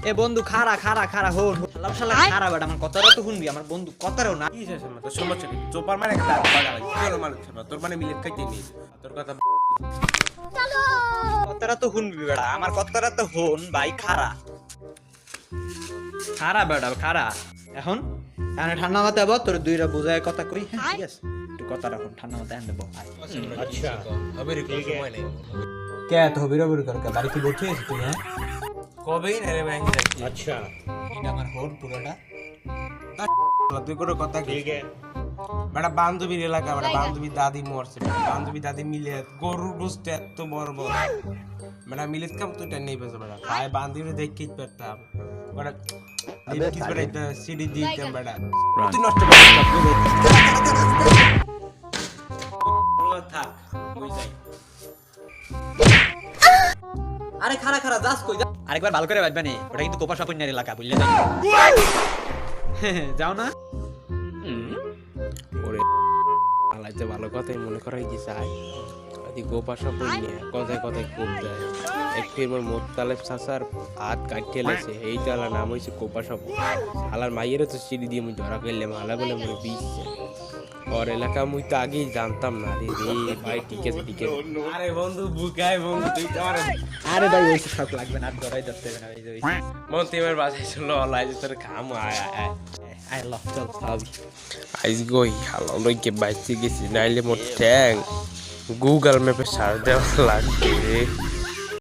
এ বন্ধু খারা খারা খারা হো শালা শালা খারা বেটা আমার কথাটা তো শুনবি আমার বন্ধু কথারও না কি শেষ তো সমস্যা নেই চোপার মানে একটা বাগা লাগে কি হলো মানুষ তোর মানে মিলে খাইতে নেই তোর কথা কথাটা তো শুনবি বেটা আমার কথাটা তো হন ভাই খারা খারা বেটা খারা এখন কানে ঠান্ডা মাথায় আবার তোর দুইটা বোঝায় কথা কই হ্যাঁ ঠিক আছে তুই কথা রাখুন ঠান্ডা মাথায় আনবো আচ্ছা হবে রে কোনো সময় নেই কে তো হবির হবির কর বাড়ি কি বসে আছিস তুই হ্যাঁ কবেই না রে ব্যাংক যাচ্ছি আচ্ছা এটা আমার হোল পুরোটা তুই কোনো কথা কি বেটা বান্ধবীর এলাকা বেটা বান্ধবী দাদি মরছে বান্ধবী দাদি মিলে গরুর গোস্ত এত বড় বড় বেটা মিলে কাম তো টেন নেই পেছে বেটা ভাই বান্ধবী দেখে পারতাম বেটা কি বেটা সিডি দিতাম বেটা তুই নষ্ট করে থাক ওই যাই আরে খারা খারা যাস কই আরেকবার ভালো করে বাজবে নি ওটা কিন্তু কোপা সাপুন্যার এলাকা বুঝলে যাও না ওরে আলাইতে ভালো কথাই মনে করাই কি চাই আদি গোপাশা পড়িয়ে কথায় কথায় খুব যায় এক ফিরমর মোত্তালেব চাচার হাত কাটিয়ে লেছে এই তালা নাম হইছে গোপাশা হালার মাইয়ের তো সিঁড়ি দিয়ে মুই ধরা করলাম হালা বলে মনে বিচ্ছে ওর এলাকা মুই তো আগেই জানতাম না রে রে ভাই ঠিক আছে আরে বন্ধু বুকায় বন্ধু তুই তো আরে ভাই ওই সব লাগবে না আর ধরাই যাচ্ছে না এই যে মন তিমের বাসায় ছিল লাইজ তোর খাম আয় আয় আই লাভ চল ভাবি আইজ গই হালা লইকে বাইতে গেছি নাইলে মোর ট্যাং গুগল ম্যাপে সার্চ দেওয়া লাগবে